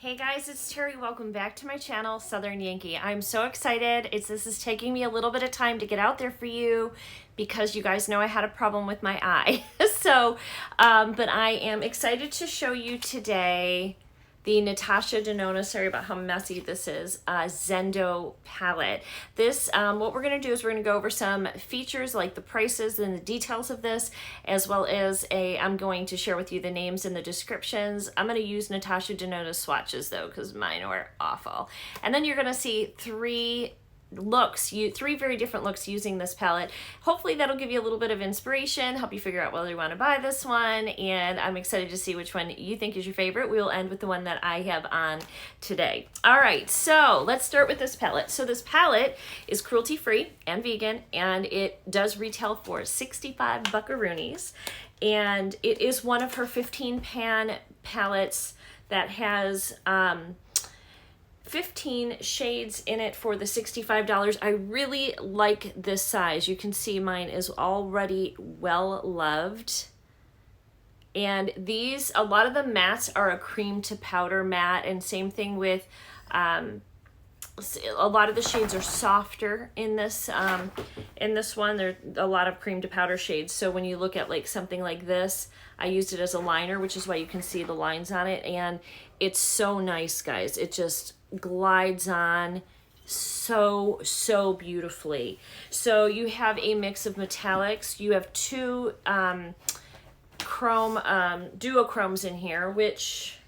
Hey guys, it's Terry. Welcome back to my channel, Southern Yankee. I'm so excited. This is taking me a little bit of time to get out there for you because you guys know I had a problem with my eye. But I am excited to show you today the Natasha Denona, sorry about how messy this is, Zendo palette. This, what we're gonna do is we're gonna go over some features like the prices and the details of this, as well as I'm going to share with you the names and the descriptions. I'm gonna use Natasha Denona swatches though, because mine were awful. And then you're gonna see three very different looks using this palette. Hopefully that'll give you a little bit of inspiration, help you figure out whether you want to buy this one, and I'm excited to see which one you think is your favorite. We will end with the one that I have on today. All right, so let's start with this palette. So this palette is cruelty-free and vegan, and it does retail for 65 buckaroonies, and it is one of her 15 pan palettes that has 15 shades in it for the $65. I really like this size. You can see mine is already well loved. And these, a lot of the mattes are a cream to powder matte, and same thing with a lot of the shades are softer in this one. There are a lot of cream to powder shades. So when you look at like something like this, I used it as a liner, which is why you can see the lines on it, and it's so nice, guys. It just glides on so beautifully. So you have a mix of metallics. You have two duochromes in here, which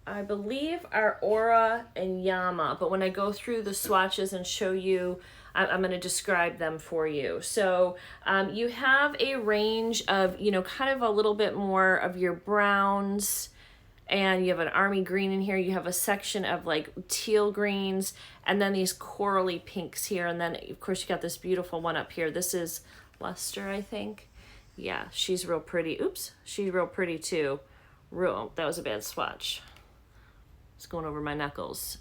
I believe are Aura and Yama, but when I go through the swatches and show you, I'm going to describe them for you. So you have a range of, kind of a little bit more of your browns, and you have an army green in here. You have a section of like teal greens, and then these corally pinks here. And then of course you got this beautiful one up here. This is Luster, I think. Yeah, she's real pretty. Oops, she's real pretty too. That was a bad swatch. It's going over my knuckles,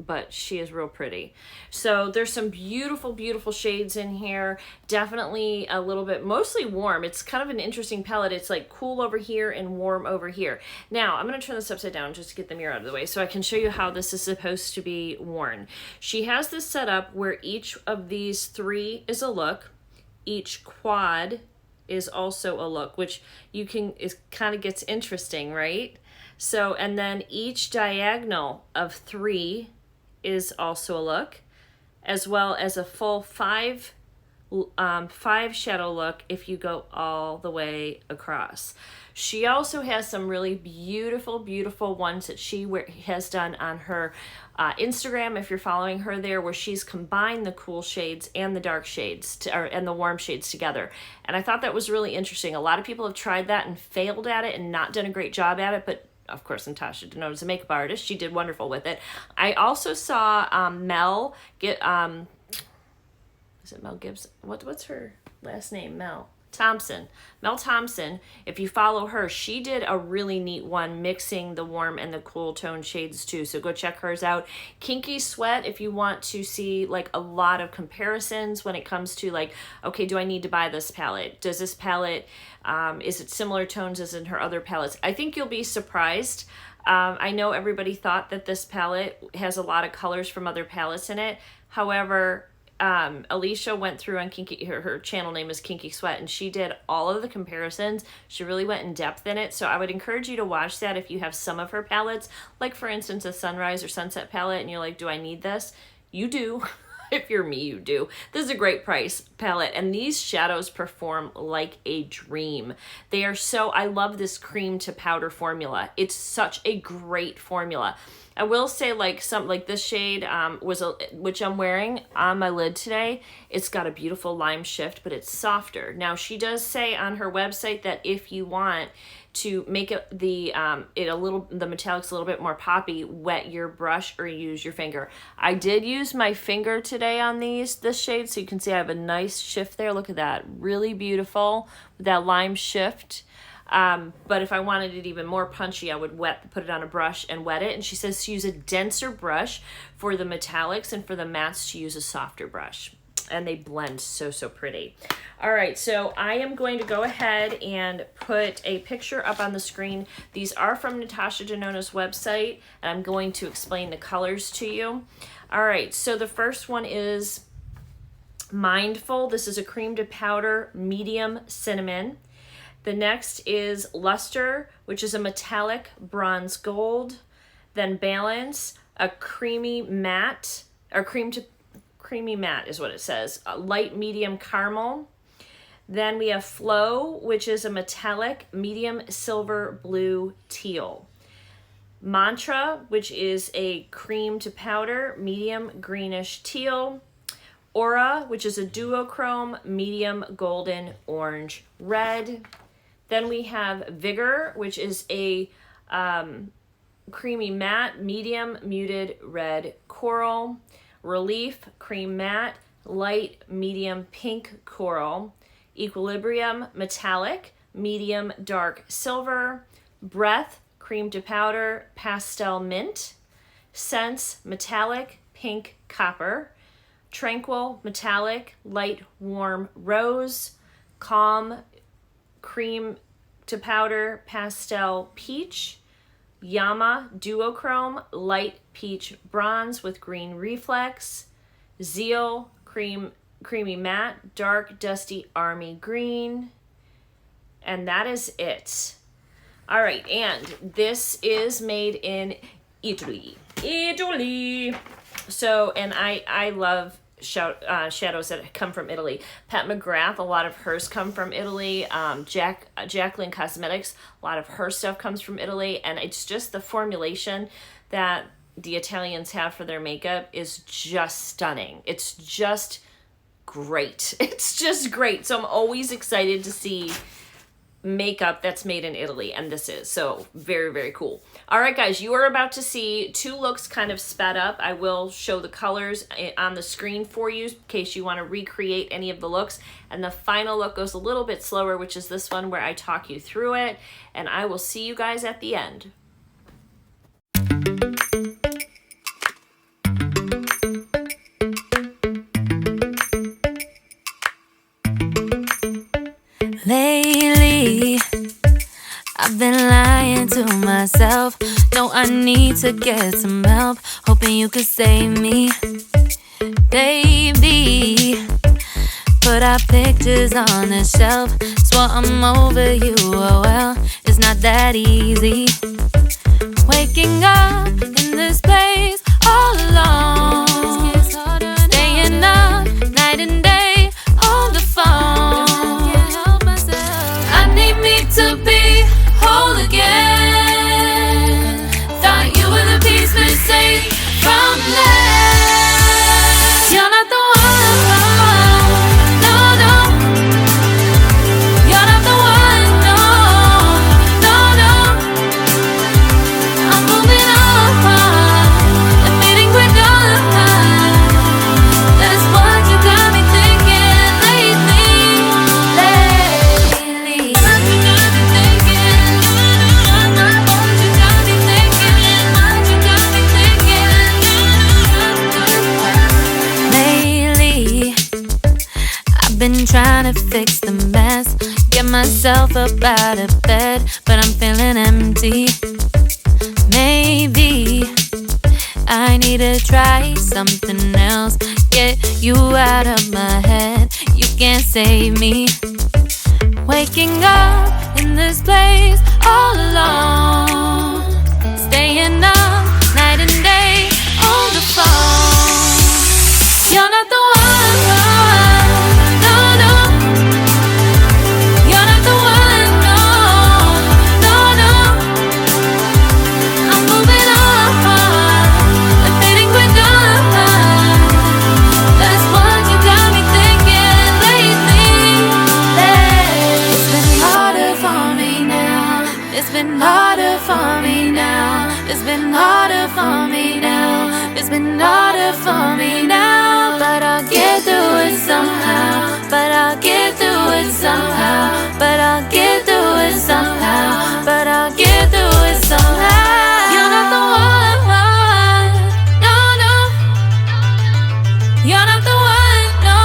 but she is real pretty. So there's some beautiful shades in here. Definitely a little bit, mostly warm. It's kind of an interesting palette. It's like cool over here and warm over here. Now I'm going to turn this upside down just to get the mirror out of the way so I can show you how this is supposed to be worn. She has this set up where each of these three is a look. Each quad is also a look, which kind of gets interesting, right? So, and then each diagonal of three is also a look, as well as a full five shadow look if you go all the way across. She also has some really beautiful ones that she has done on her Instagram, if you're following her there, where she's combined the cool shades and the dark shades and the warm shades together. And I thought that was really interesting. A lot of people have tried that and failed at it and not done a great job at it, but of course, Natasha Denona is a makeup artist. She did wonderful with it. I also saw Mel get, is it Mel Gibson? What's her last name? Mel Thompson. Mel Thompson, if you follow her, she did a really neat one mixing the warm and the cool tone shades too. So go check hers out. Kinky Sweat, if you want to see like a lot of comparisons when it comes to like, okay, do I need to buy this palette? Does this palette, is it similar tones as in her other palettes? I think you'll be surprised. I know everybody thought that this palette has a lot of colors from other palettes in it. However, Alicia went through on her channel name is Kinky Sweat, and she did all of the comparisons. She really went in depth in it. So I would encourage you to watch that if you have some of her palettes, like for instance, a sunrise or sunset palette, and you're like, do I need this? You do. If you're me, you do. This is a great price palette, and these shadows perform like a dream. They are I love this cream to powder formula. It's such a great formula. I will say like this shade which I'm wearing on my lid today, it's got a beautiful lime shift, but it's softer. Now she does say on her website that if you want to make it the metallics a little bit more poppy, wet your brush or use your finger. I did use my finger today on this shade, so you can see I have a nice shift there. Look at that, really beautiful with that lime shift. But if I wanted it even more punchy, I would put it on a brush and wet it. And she says to use a denser brush for the metallics, and for the mattes to use a softer brush. and they blend so pretty. All right, so I am going to go ahead and put a picture up on the screen. These are from Natasha Denona's website, and I'm going to explain the colors to you. All right, so the first one is Mindful. This is a cream to powder medium cinnamon. The next is Luster, which is a metallic bronze gold. Then Balance, a creamy matte, or creamy matte is what it says, a light medium caramel. Then we have Flow, which is a metallic medium silver blue teal. Mantra, which is a cream to powder medium greenish teal. Aura, which is a duochrome medium golden orange red. Then we have Vigor, which is a creamy matte medium muted red coral. Relief, cream matte light medium pink coral. Equilibrium, metallic medium dark silver. Breath, cream to powder pastel mint. Sense, metallic pink copper. Tranquil, metallic light warm rose. Calm, cream to powder pastel peach. Yama, duochrome light peach bronze with green reflex. Zeal, creamy matte dark dusty army green. And that is it. All right, and this is made in Italy. So, and I love shadows that come from Italy. Pat McGrath, a lot of hers come from Italy. Jacqueline Cosmetics, a lot of her stuff comes from Italy. And it's just the formulation that the Italians have for their makeup is just stunning. It's just great. It's just great. So I'm always excited to see makeup that's made in Italy, and this is so very cool. All right guys, you are about to see two looks kind of sped up. I will show the colors on the screen for you in case you want to recreate any of the looks, and the final look goes a little bit slower, which is this one where I talk you through it, and I will see you guys at the end. Lately, I've been lying to myself. No, I need to get some help. Hoping you could save me, baby. Put our pictures on the shelf. Swore I'm over you, oh well, it's not that easy. Waking up in this place all alone, staying up night and day on the phone. To be whole again. Thought you were the piece missing from last. You're not the one, no, no. You're not the one, no, no, no. I'm moving on, admitting we're done. That's what you got me thinking lately. Been trying to fix the mess, get myself up out of bed, but I'm feeling empty. Maybe I need to try something else, get you out of my head. You can't save me. Waking up in this place all alone, staying up night and day on the phone. You're not the one. It's been harder for me now. It's been harder for me now. It's been harder for me now. But I'll get through it somehow. But I'll get through it somehow. But I'll get through it somehow. But I'll get through it somehow. You're not the one, no, no. You're not the one, no.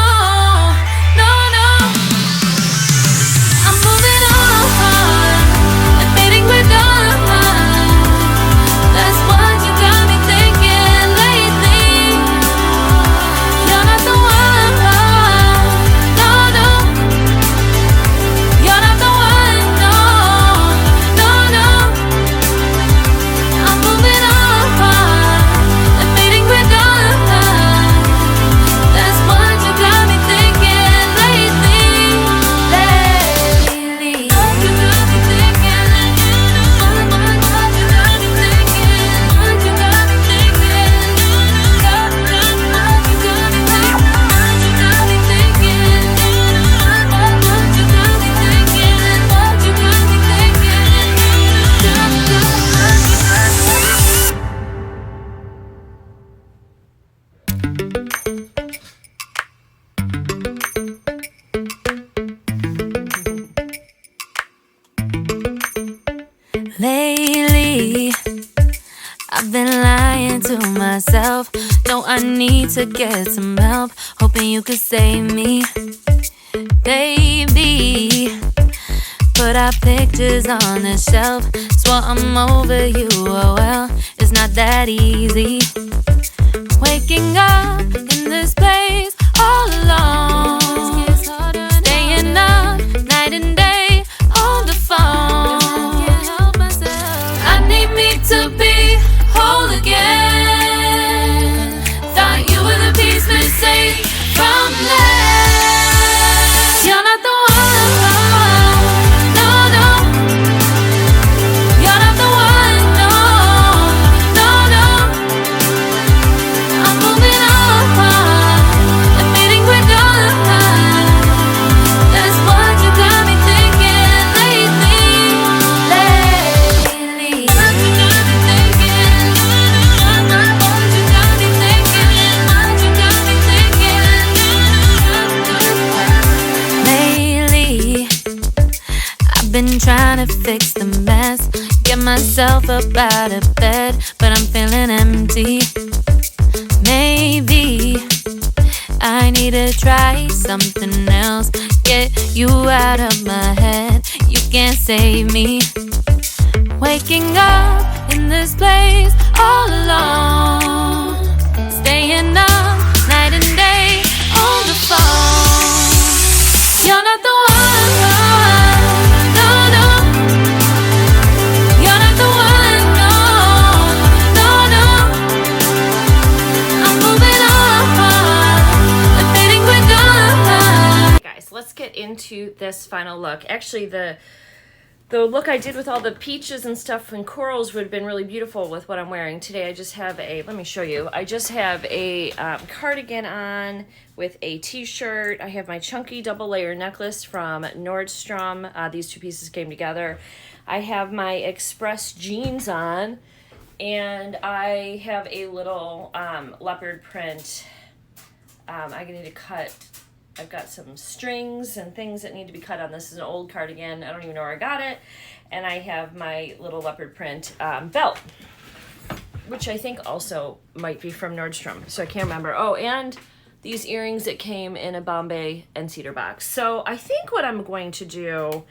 I've been lying to myself. No, I need to get some help. Hoping you could save me, baby. Put our pictures on the shelf. Swore I'm over you, oh well, it's not that easy. Waking up in this place all alone, staying up night and day on the phone. I need me to be whole again. Thought you were the piece missing from this. You're not the one, no, no. You're not the one, no, no, no. I'm moving on, admitting we're done. That's what you got me thinking lately. What you got me thinking. What you got me thinking. What you got me thinking. Lately, I've been trying to fix the mess, get myself up out of bed, but I'm feeling empty. Maybe I need to try something else, get you out of my head. You can't save me. Waking up in this place all alone, staying up night and day on the phone. You're not the one, no, no. You're not the one, no, no, no. I'm moving on, admitting we're done. Guys, let's get into this final look. Actually, the look I did with all the peaches and stuff and corals would have been really beautiful with what I'm wearing. Today I just have let me show you. I just have a cardigan on with a t-shirt. I have my chunky double layer necklace from Nordstrom. These two pieces came together. I have my Express jeans on, and I have a little leopard print. I need to cut. I've got some strings and things that need to be cut on. This is an old cardigan. I don't even know where I got it. And I have my little leopard print belt, which I think also might be from Nordstrom. So I can't remember. Oh, and these earrings that came in a Bombay and cedar box. So I think what I'm going to do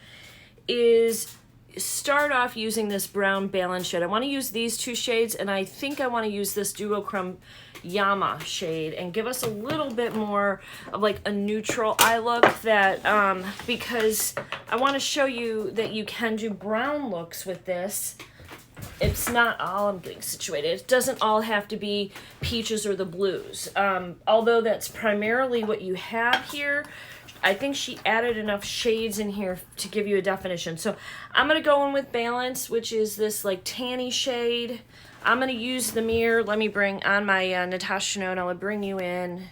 is start off using this brown balance shade. I want to use these two shades, and I think I want to use this duochrome Yama shade and give us a little bit more of like a neutral eye look, that because I want to show you that you can do brown looks with this. It's not all, I'm getting situated, it doesn't all have to be peaches or the blues, although that's primarily what you have here. I think she added enough shades in here to give you a definition. So I'm going to go in with Balance, which is this like tanny shade. I'm going to use the mirror. Let me bring on my Natasha denona. I'll bring you in.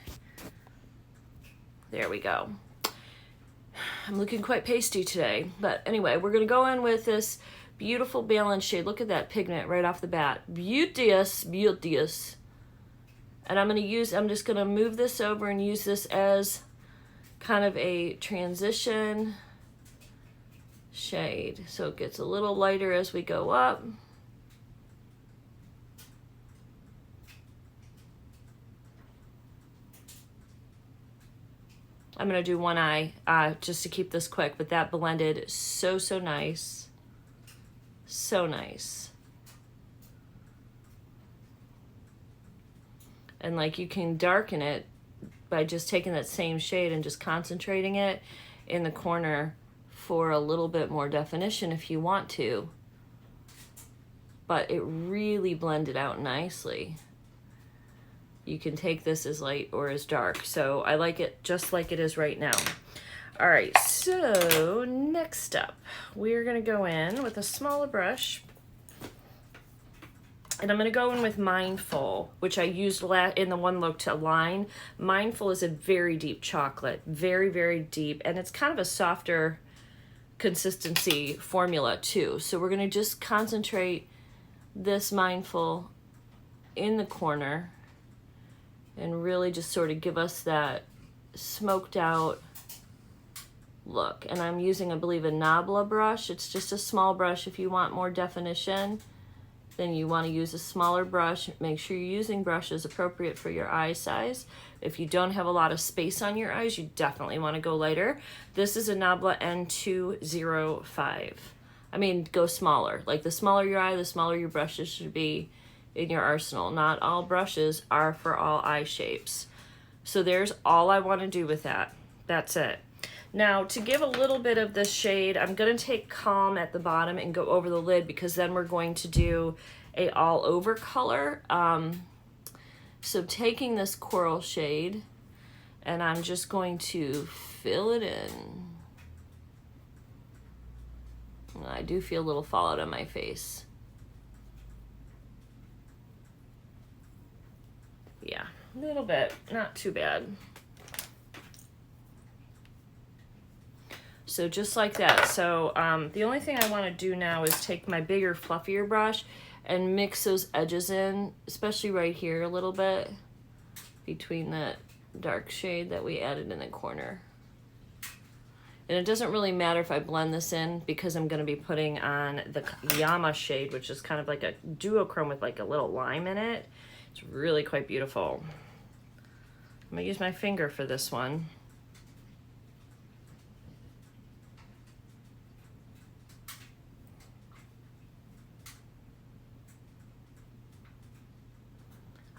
There we go. I'm looking quite pasty today. But anyway, we're going to go in with this beautiful Balance shade. Look at that pigment right off the bat. Beauteous, beauteous. And I'm just going to move this over and use this as kind of a transition shade, so it gets a little lighter as we go up. I'm gonna do one eye just to keep this quick, but that blended so nice, so nice. And like you can darken it by just taking that same shade and just concentrating it in the corner for a little bit more definition if you want to. But it really blended out nicely. You can take this as light or as dark. So I like it just like it is right now. All right, so next up, we're gonna go in with a smaller brush. And I'm going to go in with Mindful, which I used in the one look to line. Mindful is a very deep chocolate, very, very deep. And it's kind of a softer consistency formula too. So we're going to just concentrate this Mindful in the corner and really just sort of give us that smoked out look. And I'm using, I believe, a Nabla brush. It's just a small brush if you want more definition then you want to use a smaller brush. Make sure you're using brushes appropriate for your eye size. If you don't have a lot of space on your eyes, you definitely want to go lighter. This is a Nabla N205. I mean, go smaller. Like, the smaller your eye, the smaller your brushes should be in your arsenal. Not all brushes are for all eye shapes. So there's all I want to do with that. That's it. Now, to give a little bit of this shade, I'm going to take Calm at the bottom and go over the lid, because then we're going to do a all over color. So taking this coral shade, and I'm just going to fill it in. I do feel a little fallout on my face. Yeah, a little bit, not too bad. So just like that. So the only thing I want to do now is take my bigger, fluffier brush and mix those edges in, especially right here a little bit, between that dark shade that we added in the corner. And it doesn't really matter if I blend this in, because I'm going to be putting on the Yama shade, which is kind of like a duochrome with like a little lime in it. It's really quite beautiful. I'm going to use my finger for this one.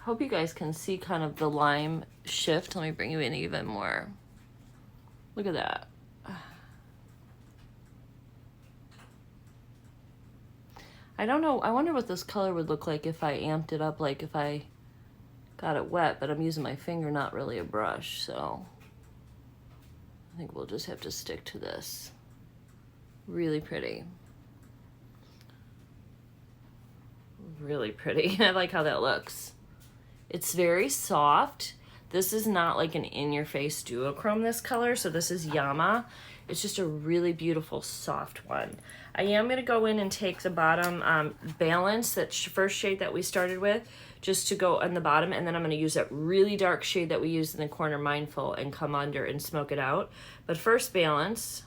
Hope you guys can see kind of the lime shift. Let me bring you in even more. Look at that. I don't know. I wonder what this color would look like if I amped it up, like if I got it wet, but I'm using my finger, not really a brush, so I think we'll just have to stick to this. Really pretty. Really pretty. I like how that looks. It's very soft. This is not like an in-your-face duochrome, this color, so this is Yama. It's just a really beautiful, soft one. I am going to go in and take the bottom Balance, that first shade that we started with, just to go on the bottom, and then I'm going to use that really dark shade that we used in the corner, Mindful, and come under and smoke it out. But first, Balance.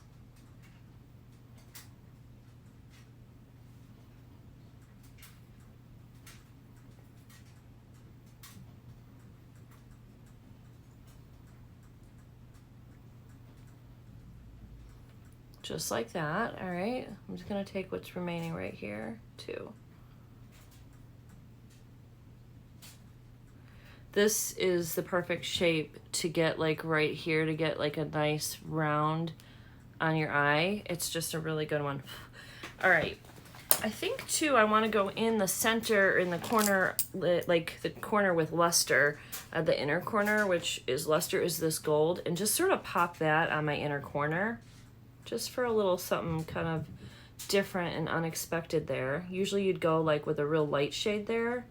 Just like that. All right, I'm just gonna take what's remaining right here too. This is the perfect shape to get like right here, to get like a nice round on your eye. It's just a really good one. All right, I think too I want to go in the center, in the corner, like the corner with luster, the inner corner, which is luster, is this gold, and just sort of pop that on my inner corner, just for a little something kind of different and unexpected there. Usually you'd go like with a real light shade there.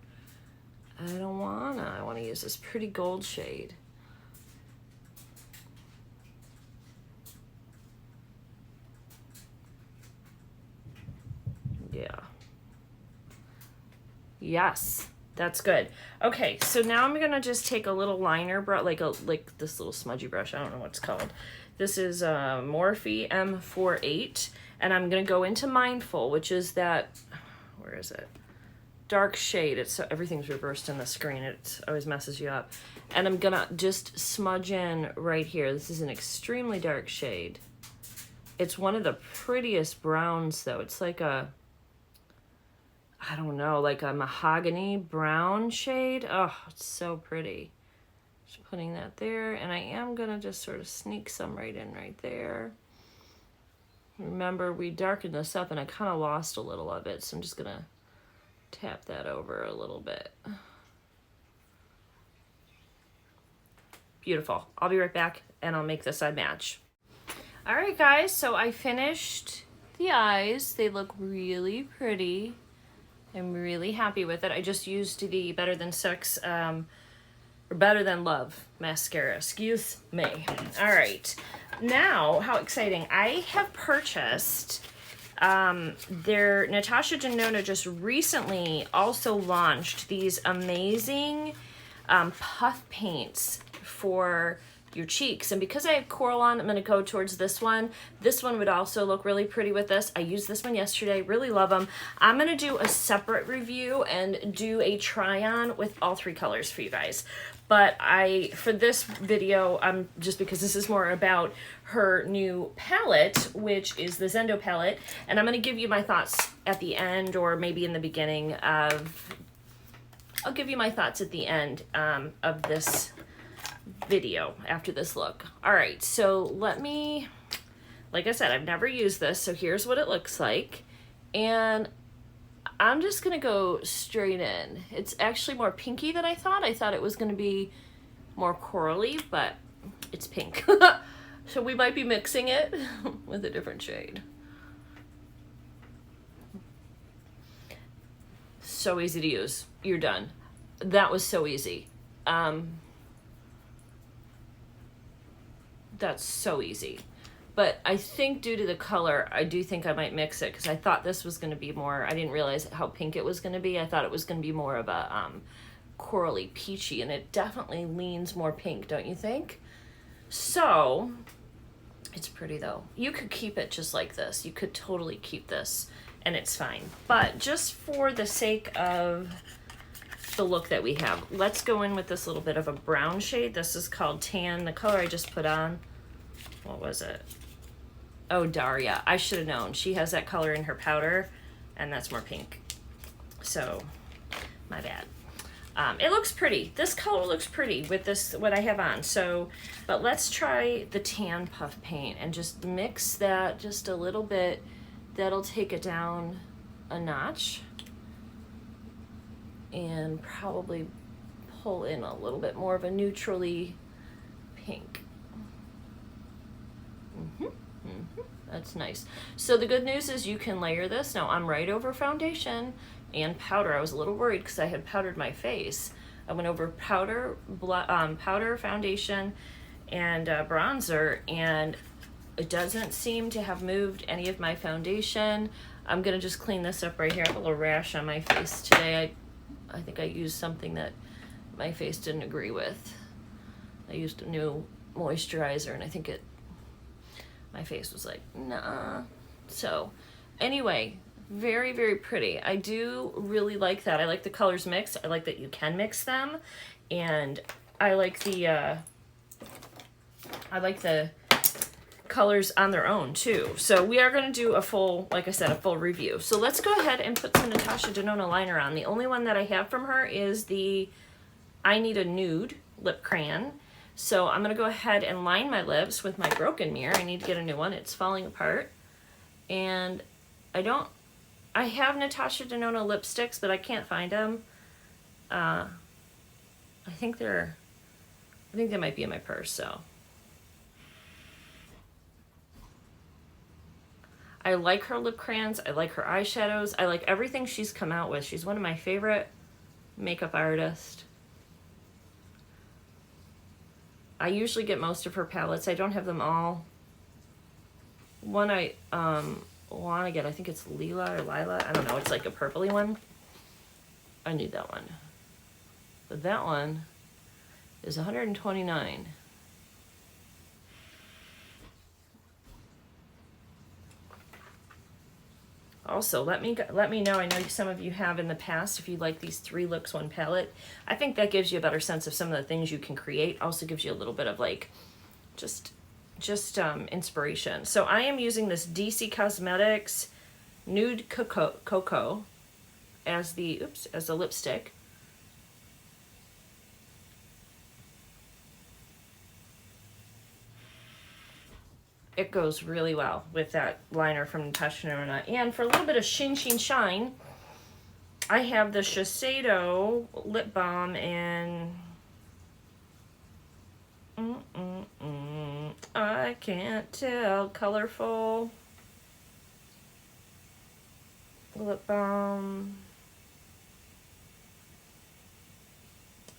I want to use this pretty gold shade. Yeah. Yes, that's good. Okay, so now I'm gonna just take a little liner brush, like this little smudgy brush. I don't know what it's called. This is Morphe M48, and I'm gonna go into Mindful, which is that, where is it? Dark shade. It's everything's reversed in the screen. It always messes you up. And I'm gonna just smudge in right here. This is an extremely dark shade. It's one of the prettiest browns though. It's like a, I don't know, like a mahogany brown shade. Oh, it's so pretty. Just putting that there, and I am gonna just sort of sneak some right in right there. Remember, we darkened this up and I kind of lost a little of it, so I'm just gonna tap that over a little bit. Beautiful. I'll be right back and I'll make this side match. All right, guys, so I finished the eyes. They look really pretty. I'm really happy with it. I just used the Better Than Sex, or Better Than Love mascara. Excuse me. All right. Now, how exciting. I have purchased their Natasha Denona just recently also launched these amazing puff paints for your cheeks. And because I have coral on, I'm going to go towards this one. This one would also look really pretty with this. I used this one yesterday, really love them. I'm going to do a separate review and do a try on with all 3 colors for you guys. But for this video, just because this is more about her new palette, which is the Zendo palette, and I'm going to give you my thoughts at the end, or maybe in the beginning of, I'll give you my thoughts at the end of this video after this look. All right, so let me, like I said, I've never used this, so here's what it looks like. And I'm just gonna go straight in. It's actually more pinky than I thought. I thought it was gonna be more corally, but it's pink. So we might be mixing it with a different shade. So easy to use. You're done. That was so easy. That's so easy. But I think due to the color, I do think I might mix it, because I thought this was going to be more, I didn't realize how pink it was going to be. I thought it was going to be more of a corally peachy, and it definitely leans more pink, don't you think? So, it's pretty though. You could keep it just like this. You could totally keep this, and it's fine. But just for the sake of the look that we have, let's go in with this little bit of a brown shade. This is called Tan. The color I just put on, what was it? Oh, Darya. I should have known. She has that color in her powder, and that's more pink. So, my bad. It looks pretty. This color looks pretty with this, what I have on. So, but let's try the Tan Puff Paint and just mix that just a little bit. That'll take it down a notch. And probably pull in a little bit more of a neutrally pink. That's nice. So the good news is you can layer this. Now I'm right over foundation and powder. I was a little worried because I had powdered my face. I went over powder, foundation, and bronzer, and it doesn't seem to have moved any of my foundation. I'm gonna just clean this up right here. I have a little rash on my face today. I think I used something that my face didn't agree with. I used a new moisturizer, and I think my face was like, nah. So anyway, very, very pretty. I do really like that. I like the colors mixed. I like that you can mix them. And I like the colors on their own too. So we are going to do a full, like I said, a full review. So let's go ahead and put some Natasha Denona liner on. The only one that I have from her is the I Need a Nude lip crayon. So I'm going to go ahead and line my lips with my broken mirror. I need to get a new one. It's falling apart. And I have Natasha Denona lipsticks, but I can't find them. I think they might be in my purse, so. I like her lip crayons. I like her eyeshadows. I like everything she's come out with. She's one of my favorite makeup artists. I usually get most of her palettes. I don't have them all. One I want to get, I think it's Lila or Lila. I don't know. It's like a purpley one. I need that one. But that one is $129. Also, let me know. I know some of you have in the past, if you like these 3 looks, 1 palette. I think that gives you a better sense of some of the things you can create. Also gives you a little bit of like, just inspiration. So I am using this DC Cosmetics Nude Cocoa as the lipstick. It goes really well with that liner from Natasha Denona. And for a little bit of shine, I have the Shiseido lip balm in I can't tell, colorful lip balm,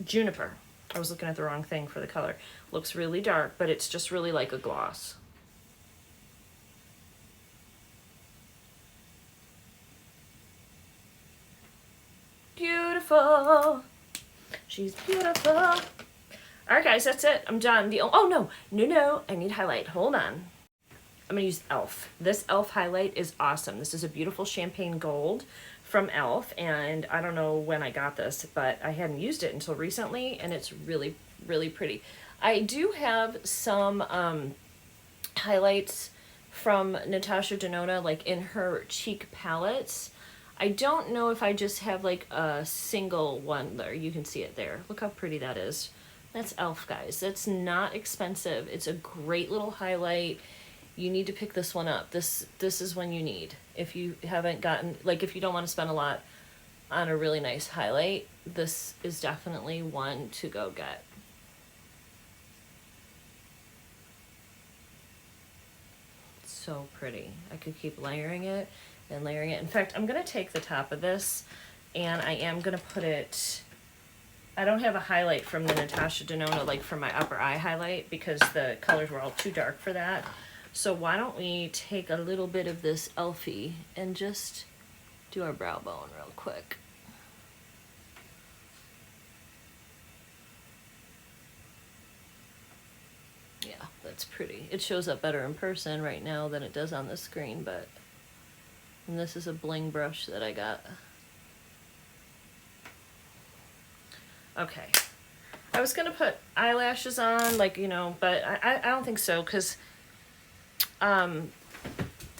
Juniper. I was looking at the wrong thing for the color. Looks really dark, but it's just really like a gloss. Beautiful. She's beautiful. All right, guys, that's it. I'm done. Oh, no, I need highlight. Hold on. I'm going to use e.l.f. This e.l.f. highlight is awesome. This is a beautiful champagne gold from e.l.f. And I don't know when I got this, but I hadn't used it until recently, and it's really, really pretty. I do have some highlights from Natasha Denona, like in her cheek palettes. I don't know if I just have like a single one there. You can see it there. Look how pretty that is. That's e.l.f., guys. That's not expensive. It's a great little highlight. You need to pick this one up. This is one you need. If you haven't gotten, like if you don't want to spend a lot on a really nice highlight, this is definitely one to go get. It's so pretty. I could keep layering it and layering it. In fact, I'm going to take the top of this and I am going to put it, I don't have a highlight from the Natasha Denona, like for my upper eye highlight, because the colors were all too dark for that. So why don't we take a little bit of this Elfie and just do our brow bone real quick. Yeah, that's pretty. It shows up better in person right now than it does on the screen, but and this is a bling brush that I got. Okay. I was gonna put eyelashes on, like, you know, but I don't think so, because I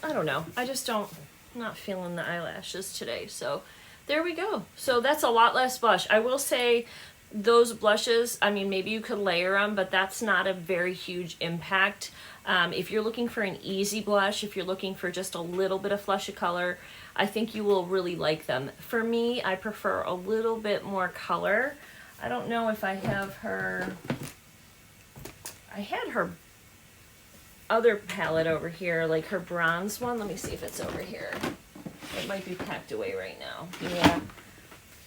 don't know. I just not feeling the eyelashes today. So there we go. So that's a lot less blush. I will say those blushes, I mean, maybe you could layer them, but that's not a very huge impact. If you're looking for an easy blush, if you're looking for just a little bit of flush of color, I think you will really like them. For me, I prefer a little bit more color. I don't know if I have her, I had her other palette over here, like her bronze one. Let me see if it's over here. It might be packed away right now. Yeah,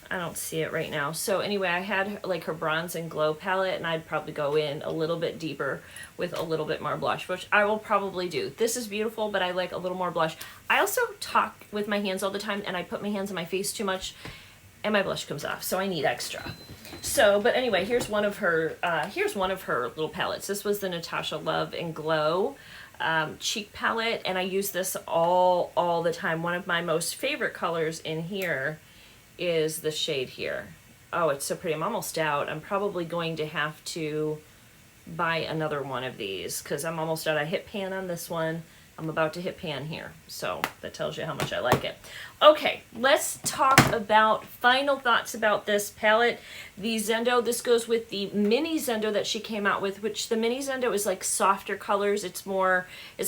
I don't see it right now. So anyway, I had like her bronze and glow palette, and I'd probably go in a little bit deeper with a little bit more blush, which I will probably do. This is beautiful, but I like a little more blush. I also talk with my hands all the time, and I put my hands on my face too much, and my blush comes off, so I need extra. So, but anyway, here's one of her little palettes. This was the Natasha Love and Glow cheek palette, and I use this all the time. One of my most favorite colors in here is the shade here. Oh, it's so pretty. I'm almost out. I'm probably going to have to buy another one of these because I'm almost out. I hit pan on this one. I'm about to hit pan here. So that tells you how much I like it. Okay, let's talk about final thoughts about this palette. The Zendo, this goes with the mini Zendo that she came out with, which the mini Zendo is like softer colors. It's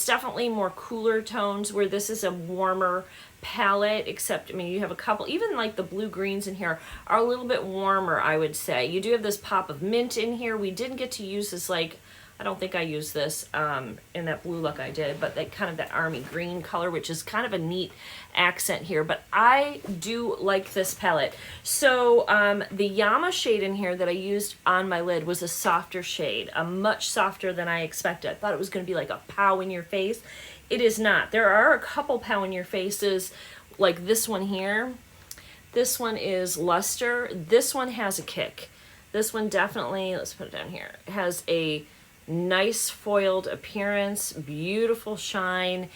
definitely more cooler tones, where this is a warmer palette, except, I mean, you have a couple, even like the blue greens in here are a little bit warmer, I would say. You do have this pop of mint in here. We didn't get to use this, like, I don't think I used this in that blue look I did, but that kind of that army green color, which is kind of a neat accent here. But I do like this palette. So the Yama shade in here that I used on my lid was a softer shade, a much softer than I expected. I thought it was going to be like a pow in your face. It is not. There are a couple pow in your faces, like this one here. This one is luster. This one has a kick. This one definitely, let's put it down here, has a nice foiled appearance, beautiful shine,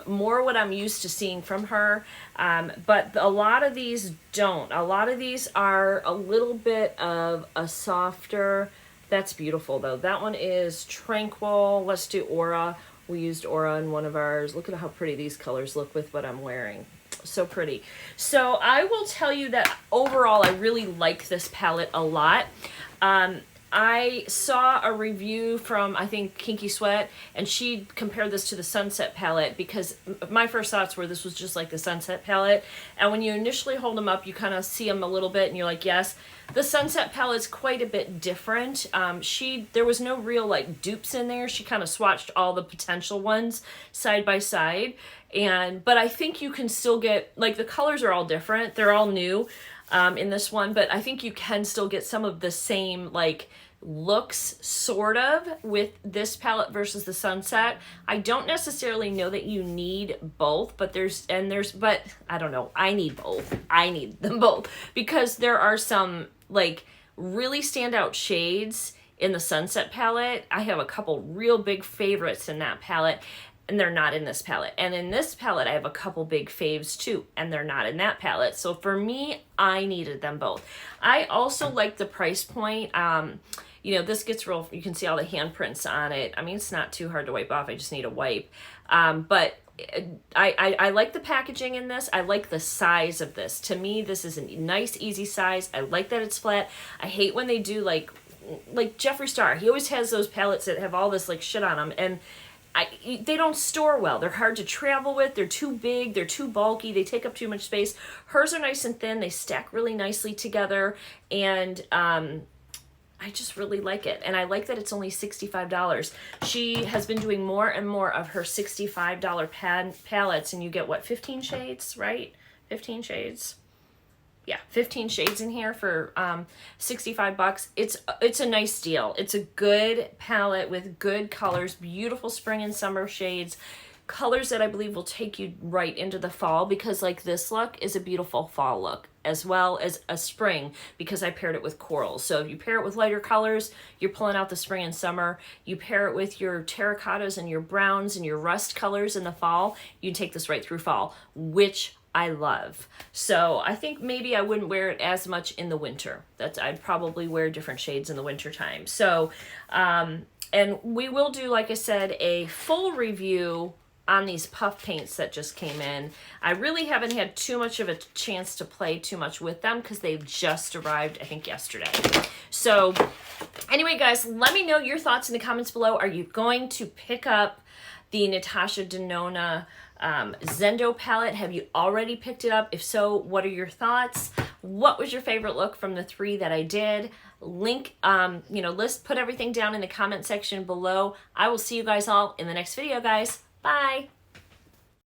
more what I'm used to seeing from her, but a lot of these don't. A lot of these are a little bit of a softer. That's beautiful though. That one is Tranquil. Let's do Aura. We used Aura in one of ours. Look at how pretty these colors look with what I'm wearing. So pretty. So I will tell you that overall I really like this palette a lot. I saw a review from, I think, Kinky Sweat, and she compared this to the Sunset palette, because my first thoughts were this was just like the Sunset palette. And when you initially hold them up, you kind of see them a little bit, and you're like, yes. The Sunset palette's quite a bit different. There was no real like dupes in there. She kind of swatched all the potential ones side by side. But I think you can still get, like, the colors are all different. They're all new in this one, but I think you can still get some of the same, like, looks sort of with this palette versus the Sunset. I don't necessarily know that you need both, but but I don't know. I need both. I need them both because there are some like really standout shades in the Sunset palette. I have a couple real big favorites in that palette, and they're not in this palette. And in this palette, I have a couple big faves too, and they're not in that palette. So for me, I needed them both. I also like the price point. You know, this gets real, you can see all the handprints on it. I mean, it's not too hard to wipe off. I just need a wipe. But I like the packaging in this. I like the size of this. To me, this is a nice, easy size. I like that it's flat. I hate when they do like Jeffree Star. He always has those palettes that have all this like shit on them, and they don't store well. They're hard to travel with. They're too big. They're too bulky. They take up too much space. Hers are nice and thin. They stack really nicely together, and I just really like it. And I like that it's only $65. She has been doing more and more of her $65 palettes, and you get, what, 15 shades, right? 15 shades. Yeah, 15 shades in here for $65. It's a nice deal. It's a good palette with good colors, beautiful spring and summer shades. Colors that I believe will take you right into the fall, because like this look is a beautiful fall look as well as a spring, because I paired it with corals. So if you pair it with lighter colors, you're pulling out the spring and summer. You pair it with your terracottas and your browns and your rust colors in the fall, you take this right through fall, which I love. So I think maybe I wouldn't wear it as much in the winter. I'd probably wear different shades in the winter time. So and we will do, like I said, a full review on these puff paints that just came in. I really haven't had too much of a chance to play too much with them because they've just arrived, I think, yesterday. So anyway, guys, let me know your thoughts in the comments below. Are you going to pick up the Natasha Denona Zendo palette? Have you already picked it up? If so, what are your thoughts? What was your favorite look from the 3 that I did? Link, put everything down in the comment section below. I will see you guys all in the next video, guys. Bye.